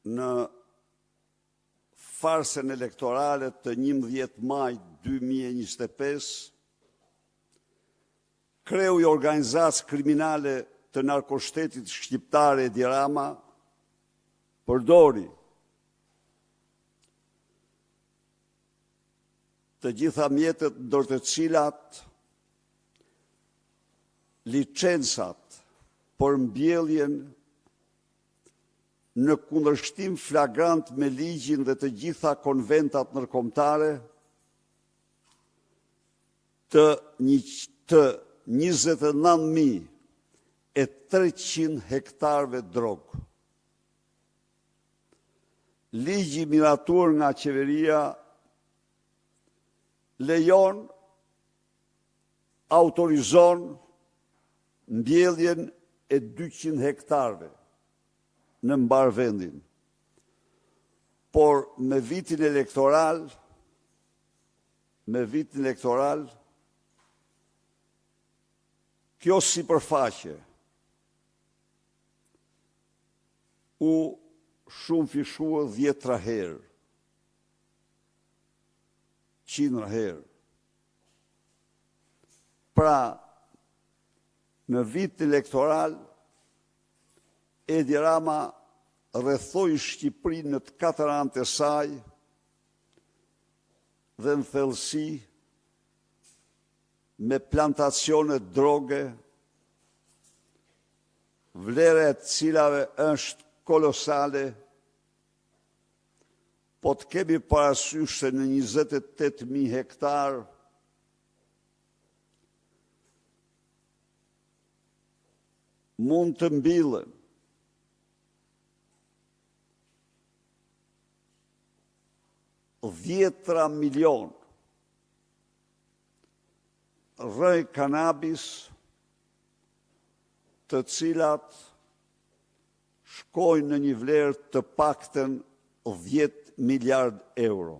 në farsën elektorale të 11 maj 2025, kreu i organizacë kriminale të narkoshtetit shqiptare Edi Rama përdori të gjitha mjetet ndër të cilat licensat për mbjelljen në kundërshtim flagrant me ligjin dhe të gjitha konventat ndërkombëtare të 29.300 hektarëve drogë. Ligji miratuar nga qeveria lejon, autorizon mbjelljen e 200 hektarëve në mbar vendin. Por me vitin elektoral, kjo sipërfaqe u shumë fishua 10 herë, 100 herë. Pra, në vit elektoral, Edi Rama rrethoi Shqipërinë në të katër anët e saj dhe në thellësi me plantacione droge, vlera e të cilave është kolosale, po të kemi parasysh se në 28.000 hektar mund të mbillen 10 milion rrej kanabis, të cilat shkojnë në një vlerë të paktën 10 miliard euro.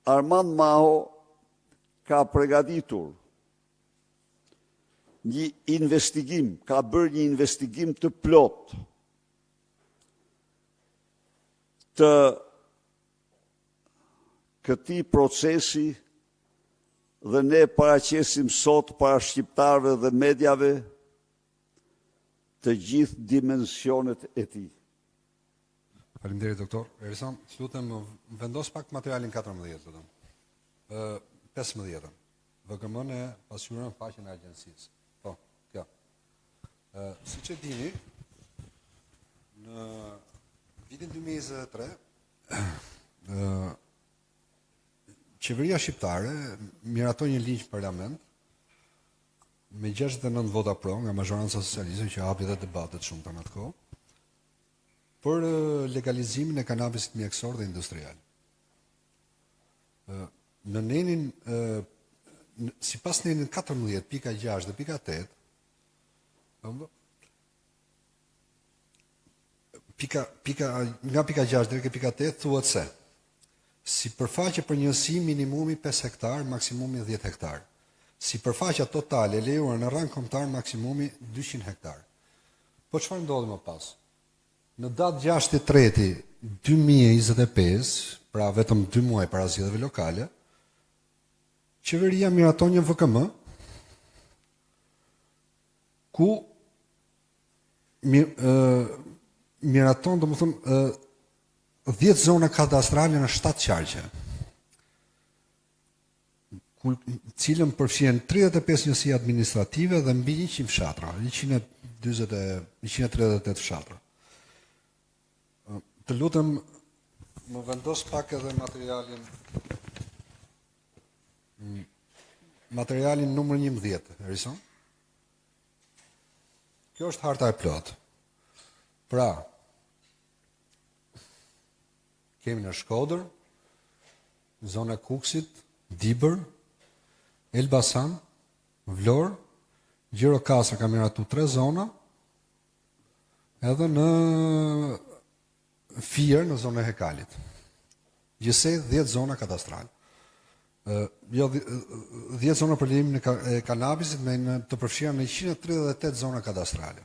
Armand Maho ka përgatitur një investigim, ka bërë një investigim të plot të këtij procesi dhe ne paraqesim sot para shqiptarëve dhe mediave të gjithë dimensionet e tij. Faleminderit doktor. Erison, lutem vendos pak materialin 14, lutem. 15. VKM-n e pasqyron faqen e agjencisë. Po, kjo. Siç e dini, në vitin 2023, qeveria shqiptare miratoi një ligj parlament me 69 vota pro nga mazhoranca socialiste që hapi dhe debatet shumëta në atë kohë për legalizimin e kanabisit mjekësor dhe industrial. Në nenin sipas nenin 14.6 dhe pika 8, nga pika 6 deri ke pika 8 thuhet se si përfaqe për njësi minimumi 5 hektar, maksimumi 10 hektar. Si përfaqja totale lejuar në rang kombëtar maksimumi 200 hektar. Po çfarë ndodhi më pas? Në datë 6/3/2025, pra vetëm 2 muaj para zgjedhjeve lokale, qeveria miraton një VKM ku miraton, domethënë, 10 zona kadastrale në 7 qarqe, cilën përfshihen 35 njësi administrative dhe mbi 100 fshatra, 138 fshatra. Të lutem më vendos pak edhe materialin numër 11, Erison. Kjo është harta e plot. Pra, kemi në Shkodër, zona Kuksit, Dibër, Elbasan, Vlorë, Gjirokastër ka miratu 3 zona, edhe në Fier në zonën e Hekalit. Gjithsej 10 zona kadastrale. Jo, 10 zona për lejimin e kanabisit me në të përfshira në 138 zona kadastrale.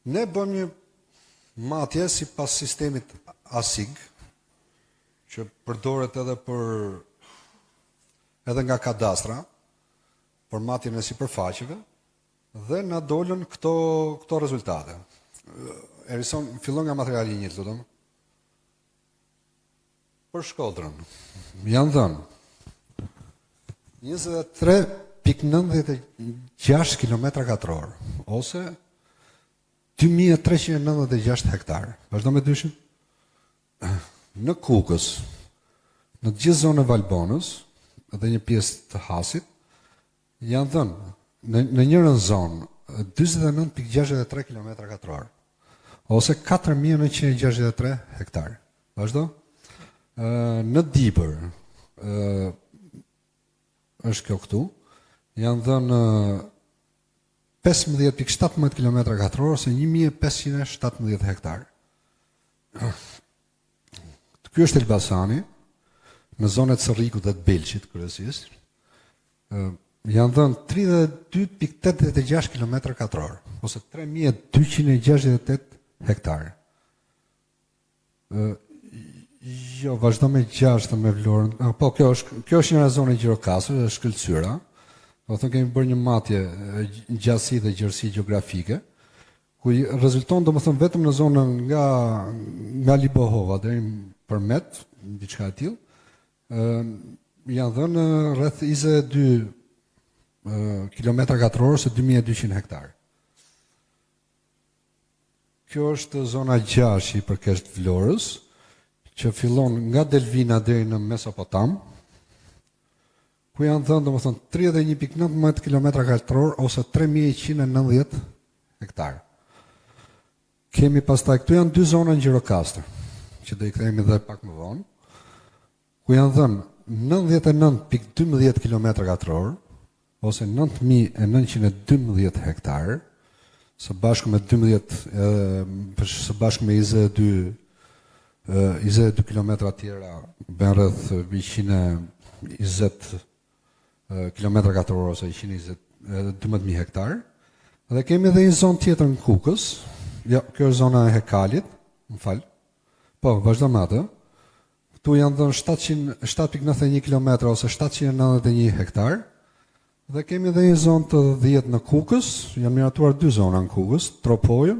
Ne bëm një matje si pas sistemit ASIG, që përdoret edhe nga kadastra, për matjen e sipërfaqeve, dhe na dolën këto rezultate. Erison, fillon nga materiali I njëjtë, lutem. Për Shkodrën, janë dhënë 23.96 km2, ose 2396 hektar. Vazhdo me dyshin? Në Kukës, në gjithë zonë e Valbonës, edhe një pjesë të Hasit, janë dhënë në njërën zonë 29.63 km2, ose 4.963 hektar. Vazhdo? Në Dibër, është kjo këtu, janë dhënë 15.17 km2, ose 1.517 hektar. Ky është Elbasani, në zonët Sërriku dhe të Belqit, kryesisht, janë dhënë 32.86 km2, ose 3.268 hektar. Jo, vazhdo me 6 me Vlorën. Po, kjo është një zonë e Gjirokastër, është shkëlqyra. Do thënë kemi bërë një matje gjatësi dhe gjerësi gjeografike, ku rezulton domethënë vetëm në zonën nga Libohova deri për Met, diçka e tillë, janë dhënë rreth 22 km2 ose 2200 hektar. Kjo është zona 6 I përket Vlorës, që fillon nga Delvina deri në Mesopotam, ku janë dhënë domethënë 31.19 km2 ose 3190 hektar. Kemi pastaj këtu janë 2 zona në Gjirokastër, që do I kthehemi edhe pak më vonë, ku janë dhënë 99.12 km2 ose 9.912 hektar, së bashku me 22 kilometra tjera bën rreth 120 km2 ose 112.000 hektar. Dhe kemi edhe një zonë tjetër në Kukës. Jo, kjo është zona e Hekalit, më fal. Po, vazhdo me atë. Këtu janë dhënë 7.91 km ose 791 hektar. Dhe kemi edhe një zonë të 10 në Kukës, janë miratuar 2 zona në Kukës, Tropojën,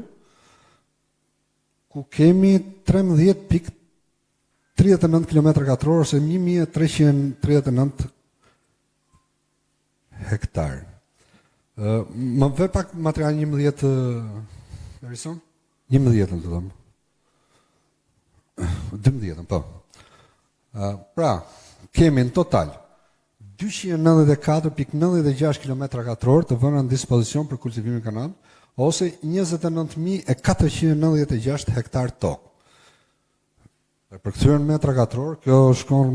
ku kemi 13.39 km2 ose 1.339 hektar. Më vë pak material 11, Erison? 11 të dhëmë. 12, po. Pra, kemi në total 294.96 km2 të vëna në dispozicion për kultivimin kanal, ose 29.496 hektar tokë. Për këtyre në metra katror, kjo shkon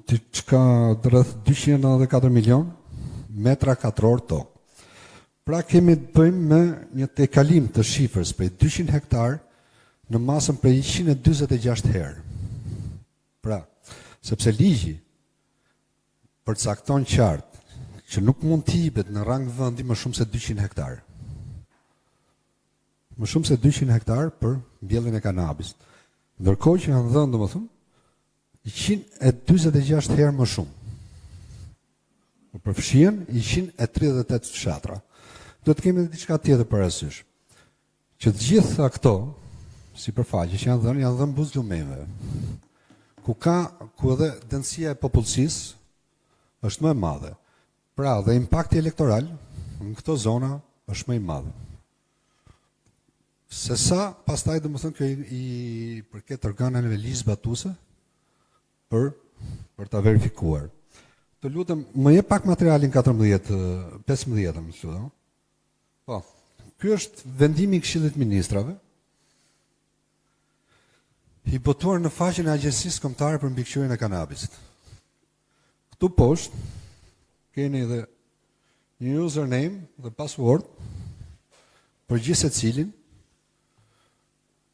diçka rreth 294 milion metra katror tokë. Pra kemi të bëjmë me një tejkalim të shifrës prej 200 hektar në masën prej 146 herë. Pra, sepse ligji përcakton qartë që nuk mund t'i jepet në rang vendi më shumë se 200 hektar. Më shumë se 200 hektar për mbjelljen e kanabis. Ndërkohë që janë dhënë domethënë 146 herë më shumë. Përfshihen 138 fshatra. Do të kemi diçka tjetër parasysh. Që të gjitha këto sipërfaqe që janë dhënë buzëlumeve. Ku edhe densija e popullsisë është më e madhe. Pra, dhe impakti elektoral në këto zona është më I madh. Se sa pastaj domethënë kjo I përket organeve ligjzbatuese për ta verifikuar. Të lutem, më jep pak materialin 15, më lutem. Po, ky është vendimi I Këshillit Ministrave I botuar në faqen e Agjencisë Kombëtare për Mbikëqyrjen e Kanabisit. Këtu poshtë keni edhe një username dhe password për gjithë secilin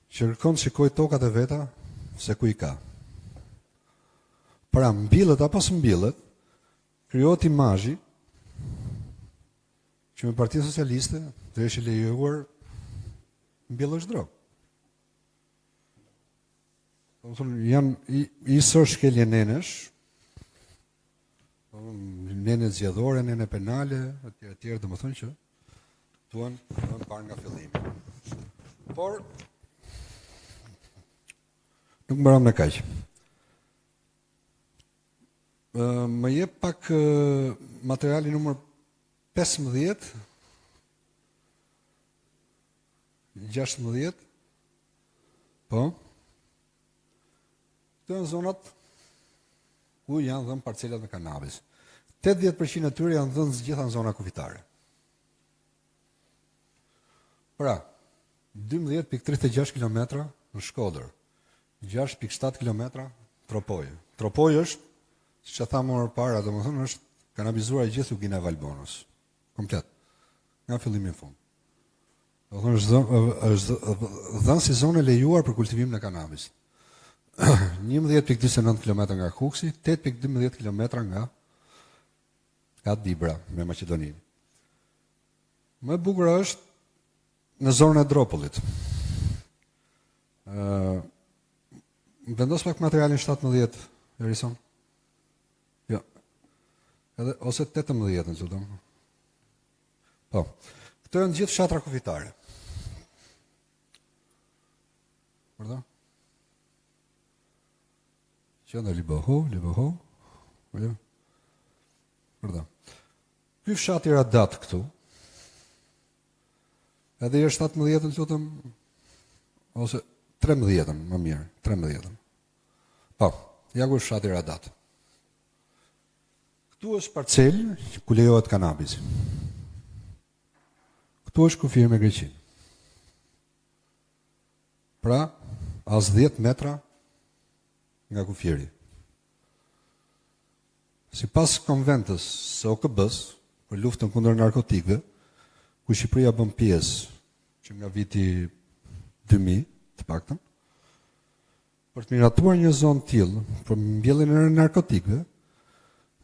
që kërkon të shikojë tokat e veta se ku I ka. Pra mbillet apo s'mbillet, krijohet imazhi që me Partinë Socialiste do ishte lejuar mbjellësh drogë. Do të thonë janë i sër shkelje nenesh, nene zgjedhore, nene penale, etj. Do të thonë që duan parë nga fillimi. Por nuk mbaron me kaq. Më jep pak materiali numër 15, 16, po, këto janë zonat ku janë dhënë parcelat me kanabis. 80% e tyre janë dhënë gjitha në zona kufitare. Pra, 12.36 km në Shkodër, 6.7 km Tropoj. Tropoj është, siç e thamë më parë, domethënë është kanabizuar e gjithë ugina e Valbonës. Komplet. Nga fillimi në fund. Domethënë është dhënë si zonë lejuar për kultivimin e kanabis. 11.29 km nga Kuksi, 8.12 km nga Dibra me Maqedoninë. Më e bukur është në zonën e Dropollit. Vendos pak materialin 17, Erison. Jo. Edhe ose 18 në çdo. Po. Këto janë gjithë fshatra kufitare. Pardon? Që në Liboho. Jo. Pardon. Ky fshat i Radat këtu. Edhe i është 17 në lutëm, ose 13, më mirë, 13. Po, ja ku është fshati Radat. Këtu është parcel ku lejohet kanabis. Këtu është kufir me Greqinë. Pra, as 10 metra nga kufiri. Sipas konventës së OKB-s për luftën kundër narkotikëve, ku Shqipëria bën pjesë që nga viti 2000, të paktën, për të miratuar një zonë tillë për mbjelljen e narkotikëve,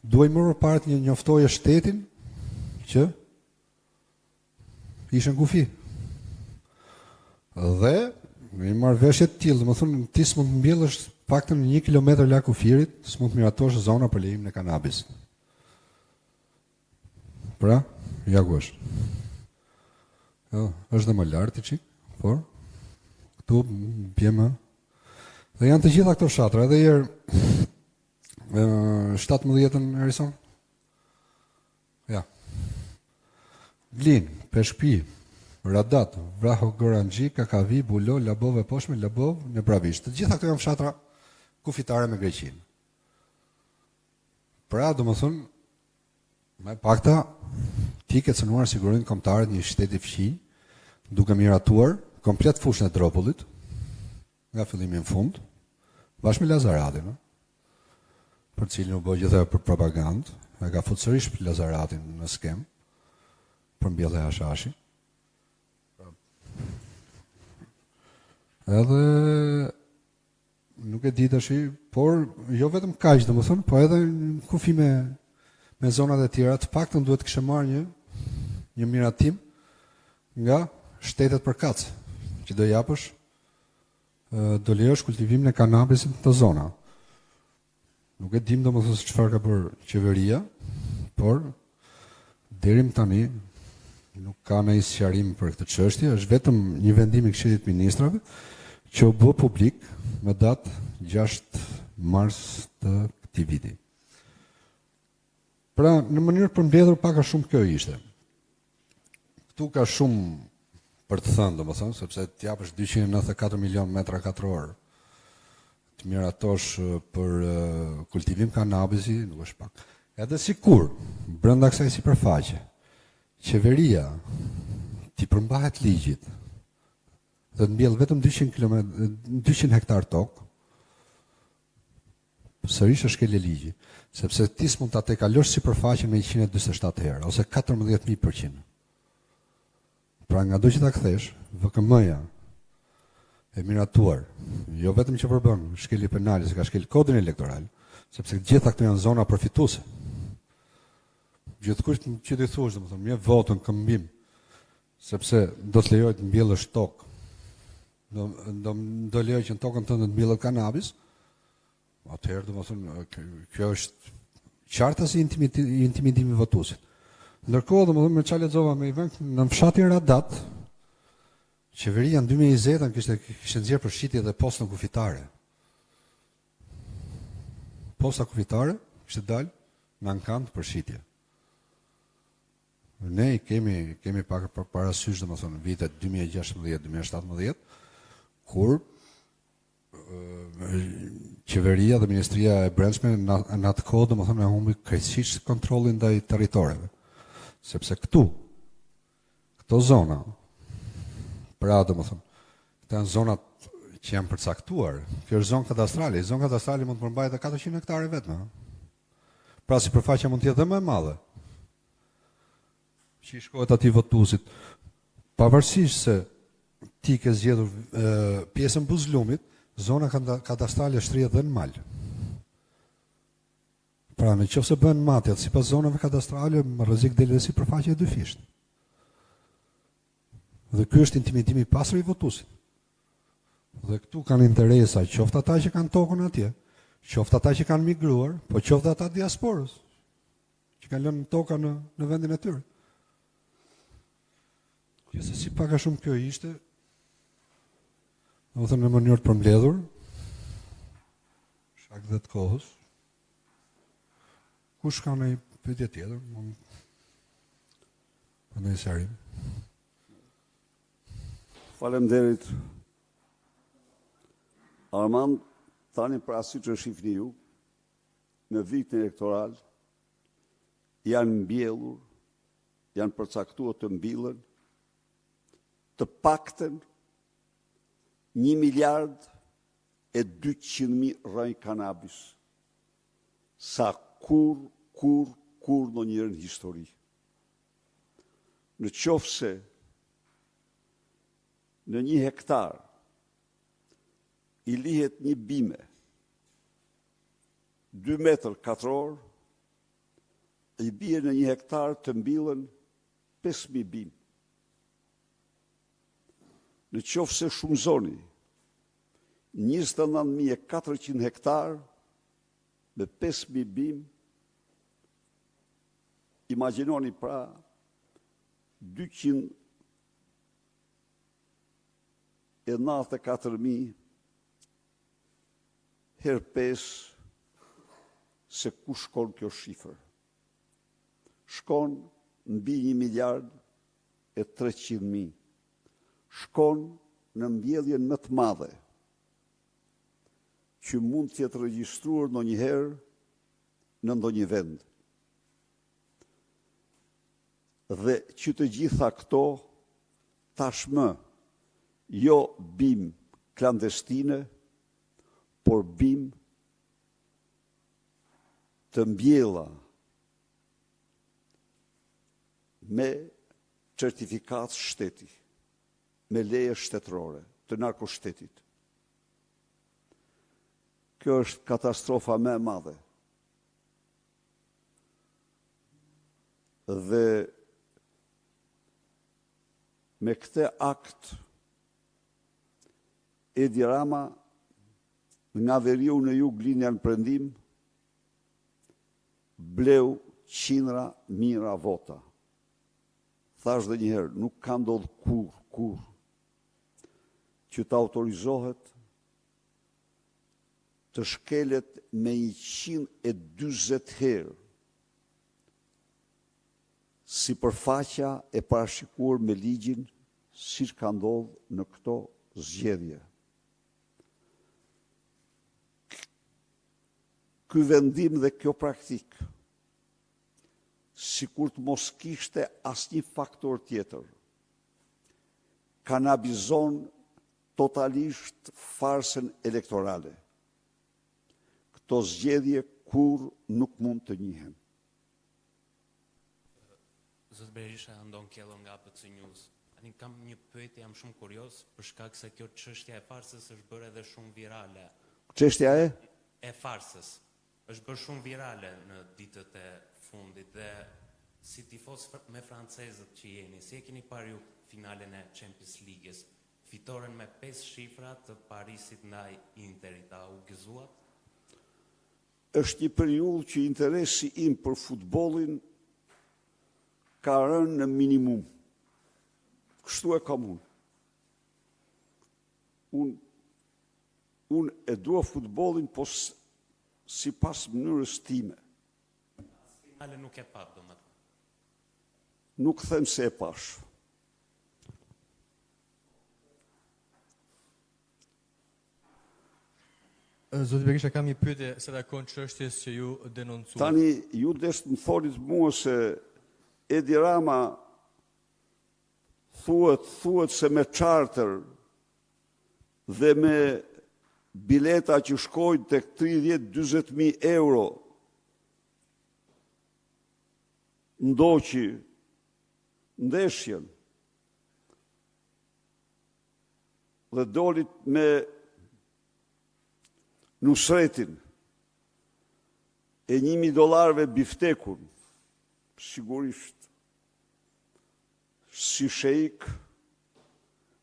duhej më përpara një njoftoje shtetin që ishën kufi. Dhe me marrëveshje të tillë, domethënë ti s'mund të mbjellësh paktën 1 kilometër larg kufirit, s'mund të miratosh zona për lejimin e kanabis. Pra, ja ku është. Është dhe më lartë i qik, por këtu bjema. Dhe janë të gjitha këto fshatra, edhe jerë 17-ën Erison. Ja. Glin, Peshpi, Radat, Vraho Goranxhi, Kakavi, Bulo, Labov e Poshme, Labov, në Bravisht. Të gjitha këto janë fshatra kufitare me Greqinë. Pra, do më thunë, me pakta, ti ke cënuar sigurinë kombëtare një shteti fqinj, duke miratuar komplet fushën e Dropollit, nga fillimi në fund, bashkë me Lazaratin, për cilin u bë gjithë për propagandë, e ka futur sërish Lazaratin në skem, për mbjellje e Hashashi. Edhe nuk e di tash, por jo vetëm kaq, domethënë, po edhe në kufi me zonat e tjera, të paktën duhet të kishte marrë një miratim nga shtetet përkatëse, që do japësh, do lejosh kultivimin e kanabisit në të zona. Nuk e dim domethënë se çfarë ka bërë qeveria, por deri më tani nuk ka ndonjë sqarim për këtë çështje, është vetëm një vendim i Këshillit të Ministrave që u bë publik me datë 6 mars të këtij viti. Pra, në mënyrë përmbledhur pak a shumë kjo ishte. Këtu ka shumë për të thënë, domethënë, sepse të japësh 294 milion metra katror, të miratosh për kultivim kanabisi, nuk është pak. Edhe sikur brenda kësaj sipërfaqe, qeveria t'i përmbahet ligjit dhe të mbjell vetëm 200 hektar tokë, sërish është shkelje ligji, sepse ti s'mund ta tejkalosh sipërfaqen me 147 herë ose 14.000%. Pra nga do që ta kthesh, VKM-ja e miratuar, jo vetëm që përbën shkelje penale, se ka shkel kodin elektoral, Sepse gjitha këto janë zona përfituese. Gjithkush që ti thuash, domethënë, mje votën këmbim, sepse do të lejoj të mbjellësh tokë. Do lejoj që në tokën tënde të mbjellet kanabis. Atëherë domethënë kjo është qarta si intimidimi i votuesit. Ndërkohë domethënë me çfarë lexova me event në fshatin Radat, qeveria në 2020 kishte nxjerrë për shitje dhe postën kufitare. Posta kufitare kishte dalë në ankant për shitje. Ne kemi pak parasysh domethënë vitet 2016-2017 kur qeveria dhe Ministria e Brendshme në atë kohë domethënë humbi krejtësisht kontrollin ndaj territoreve. Sepse këto zona, pra domethënë, këto janë zonat që janë përcaktuar. Kjo është zonë kadastrale. Zonë kadastrale mund të përmbajë 400 hektare vetëm. Pra sipërfaqja mund të jetë edhe më e madhe. Që i shkohet atij votuesit, pavarësisht se ti ke zgjedhur pjesën Buzlumit, zona kadastrale shtrihet edhe në mal. Pra në qoftë se bëhen matjet sipas zonave kadastrale, më rrezik del edhe sipërfaqja e dyfisht. Dhe ky është intimidimi i pasur i votuesit. Dhe këtu kanë interesa, qoftë ata që kanë tokën atje, qoftë ata që kanë migruar, po qoftë ata diasporës, që kanë lënë toka në vendin e tyre. Qëse si pak a shumë kjo ishte, domethënë në mënyrë të përmbledhur, shak dhe të kohës. Kush ka ndonjë pyetje tjetër? Ndonjë serim. Faleminderit. Armand, tani pra si që shifni ju, në vitin elektoral, janë mbjellur, janë përcaktuar të mbilën, të paktën 1 miliard e 200.000 rënj kanabis, sa kur në njërë në histori. Në qoftë se në 1 hektar i lihet një bime 2 metër katror, i bie në 1 hektar të mbilën 5.000 bim. Në qoftë se shumëzoni 29.400 hektar me 5.000 bim, imagjinoni pra 294.000 herë 5 se ku shkon kjo shifër. Shkon mbi 1 miliard e 300.000. Shkon në mbjelljen më të madhe që mund të jetë regjistruar ndonjëherë në ndonjë vend. Dhe që të gjitha këto tashmë jo bim klandestine, por bim të mbjella me certifikat shteti, me leje shtetërore të narkoshtetit. Kjo është katastrofa më e madhe. Dhe me këtë akt Edi Rama nga Veriu në jug linja në prendim bleu qindra mijëra vota. Thash dhe njëherë, nuk ka ndodhur kur që të autorizohet të shkelet me 140 herë sipërfaqja e parashikuar me ligjin siç ka ndodhur në këto zgjedhje. Ky vendim dhe kjo praktik, sikur të mos kishte asnjë faktor tjetër, kanabizon totalisht farsën elektorale. Këto zgjedhje kur nuk mund të njihen. Zot Berisha Andon Kello nga ABC News. Kam një pyetje, jam shumë kurioz për shkak se kjo çështja e farsës është bërë edhe shumë virale. Çështja e farsës. është bërë shumë virale në ditët e fundit dhe si tifoz me francezët që jeni, si e keni parë ju finalen e Champions League-s, fitoren me 5 shifra të Parisit ndaj Interit, a u gëzuat? Është një periudhë që interesi im për futbollin ka rënë në minimum. Kështu e kam unë. Unë e dua futbollin, po si pas mënyrës time. Finale nuk e pat, domethënë. Nuk them se e pash. Zoti Berisha, kam një pyetje se takon çështjes që ju denoncuat. Tani, ju desht më tholit mua se Edi Rama thuhet se me charter dhe me bileta që shkojnë tek 30-40.000 euro ndoqi ndeshjen dhe dolit me Nusretin e $1.000 biftekun, sigurisht si sheik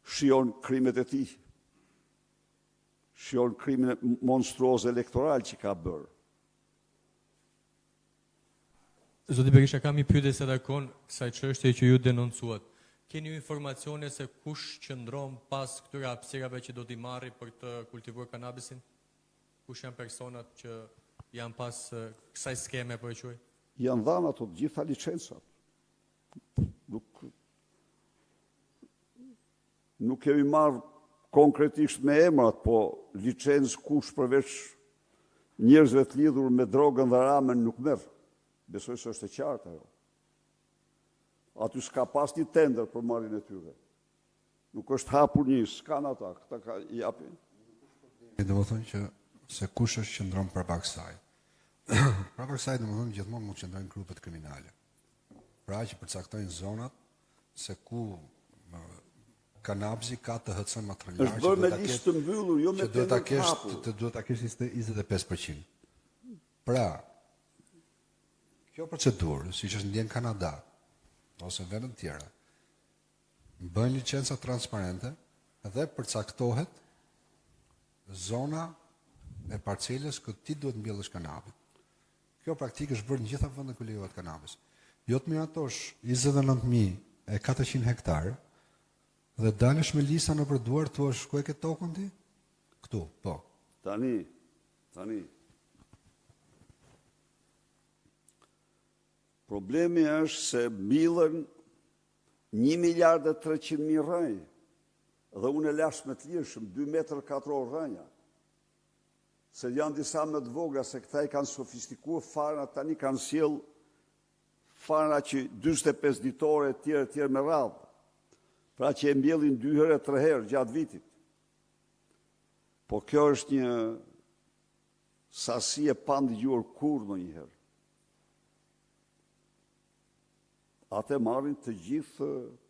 shion krimet e tij, shion krimin monstruoz elektoral që ka bërë. Zoti Berisha, kam një pyetje se takon kësaj çështje që ju denoncuat. Keni ju informacione se kush qëndron pas këtyre hapësirave që do t'i marri për të kultivuar kanabisin? Kush janë personat që janë pas kësaj skeme, po e quaj? Janë dhanë ato të gjitha licencat. Nuk kemi marrë konkretisht me emrat, po licencë kush përveç njerëzve të lidhur me drogën dhe ramen nuk merr. Besoj se është e qartë ajo. Aty s'ka pas një tender për marrjen e tyre. Nuk është hapur një, s'kan ata, këta ka japin. Do të thonë që se kush është qëndron përballë kësaj. Përballë kësaj do të thonë gjithmonë mund të qëndrojnë grupet kriminale. Pra që përcaktojnë zonat se ku kanabzi ka të HC material. Është bërë me listë të mbyllur, jo me tender të hapur. Të duhet ta kesh 25%. Pra, kjo procedurë, siç është ndjen Kanada ose vendet tjera, bën licenca transparente dhe përcaktohet zona e parcelës ku ti duhet mbjellësh kanabis. Kjo praktikë është bërë në gjitha vendet ku lejohet kanabis. Jo të miratosh 29.400 hektarë dhe dalësh me lista në përduar thua shkoj ke tokën ti? Këtu, po. Tani. Problemi është se mbillen 1.300.000 rënjë dhe unë e lash me të lirshëm 2 metër katror rënja. Se janë disa më të vogla se këta i kanë sofistikuar farna, tani kanë sjell farna që 45 ditore tjerë me radhë. Pra që e mbjellin 2 herë, 3 herë gjatë vitit. Po kjo është një sasi e pandëgjuar kur ndonjëherë. Ate marrin të gjithë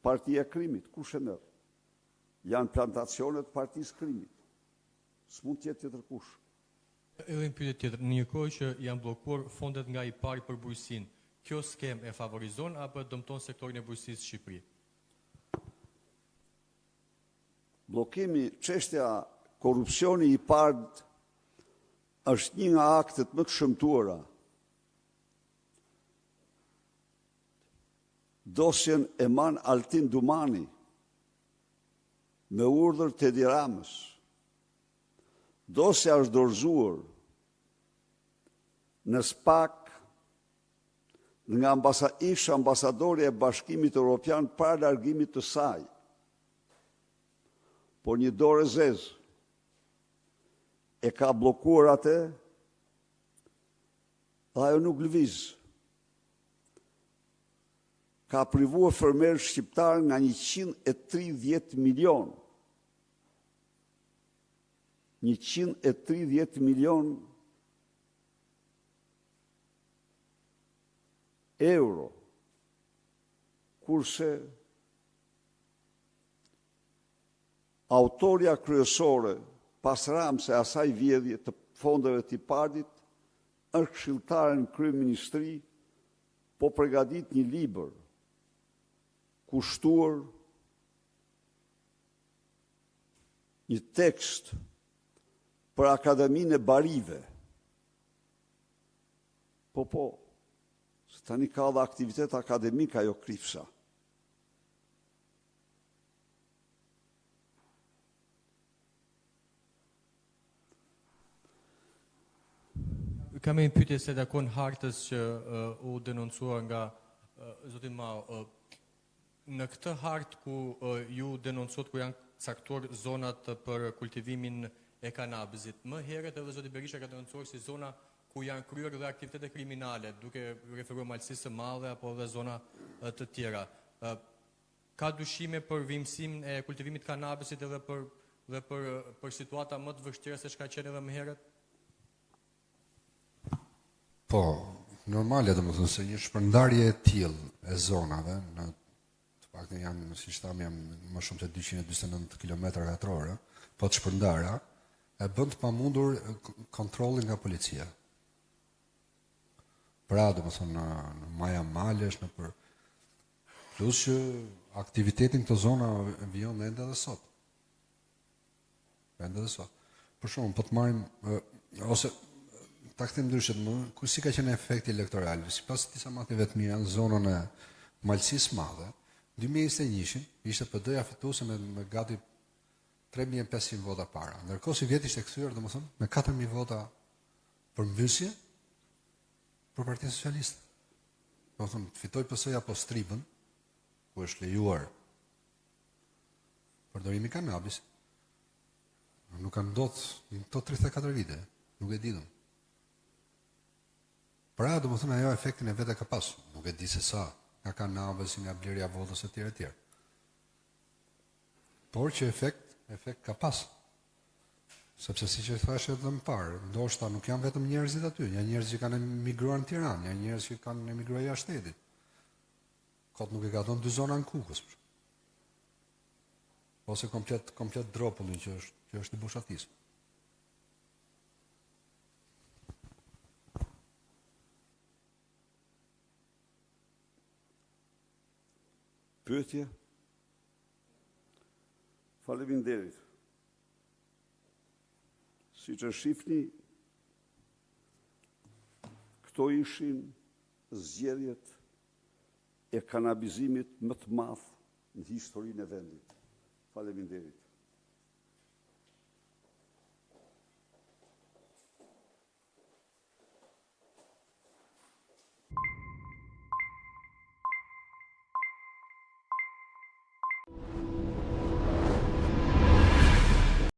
partia krimit, kush e merr? Janë plantacionet partisë krimit. S'mund të jetë tjetër kush. Edhe një pyetje tjetër, në një kohë që janë bllokuar fondet nga i pari për bujqësinë, kjo skem e favorizon apo dëmton sektorin e bujqësisë në Shqipëri? Bllokimi, çështja korrupsioni i parë është një nga aktet më të shëmtuara. Dosjen e man Altin Dumani me urdhër të Edi Ramës. Dosja është dorëzuar në SPAK nga ambasadori e Bashkimit Evropian para largimit të saj. Por një dorë e zezë e ka bllokuar atë dhe ajo nuk lëviz. Ka privuar fermerë shqiptar nga 130 milion. 130 milion euro. Kurse autoria kryesore pas ramse asaj vjedhje të fondeve të IPARD-it është këshilltare në kryeministri, po përgatit një libër kushtuar, një tekst për Akademinë e Barive. Po, se tani ka dhe aktivitet akademik ajo Krifsa. Kam një pyetje se takon hartës që u denoncuar nga zoti Mao. Në këtë hartë ku ju denoncuat ku janë caktuar zonat për kultivimin e kanabizit, më herët edhe zoti Berisha ka denoncuar si zona ku janë kryer dhe aktivitete kriminale, duke referuar Malësisë së Madhe apo dhe zona të tjera. Ka dyshime për vimësimin e kultivimit kanabisit edhe për situata më të vështira se çka qenë edhe më herët? Po, normale dhe më thënë se një shpërndarje e tillë e zonave, në të paktën janë, si shtam, janë më shumë se 229 km², po të shpërndara, e bën të pamundur kontrollin nga policia. Pra, dhe më thënë, në Maja Malesh, plus që aktivitetin këto zona vijon dhe ende dhe sot. Për shumë, po të marim, ose ta këthim ndryshet më, ku si ka qenë efekti elektoral, si pas disa mative të mira në zonën e Malësisë Madhe, 2021 ishte PD-ja fituese me gati 3.500 vota para. Ndërkohë si vjet ishte kthyer, domethënë, me 4.000 vota për mbyllje për Partinë Socialiste. Domethënë, fitoi PS-ja apo stribën, ku është lejuar përdorimi i kanabisit. Nuk ka ndodhur në këto 34 vite, nuk e di domun. Pra, do më thënë, ajo efektin e vete ka pasur. Nuk e di se sa, nga kanabis, nga blerja votës e tjere. Por që efekt ka pasur. Sepse si që thashe edhe më parë, ndoshta nuk janë vetëm njerëzit aty, janë njerëz që kanë emigruar në Tiranë, janë njerëz që kanë emigruar jashtë shtetit. Kot nuk e ka dhënë 2 zona në Kukës. Ose komplet Dropullin që është i bushatisë. Pyetje? Faleminderit. Si që shifni, këto ishin zgjedhjet e kanabizimit më të madh në historinë e vendit. Faleminderit.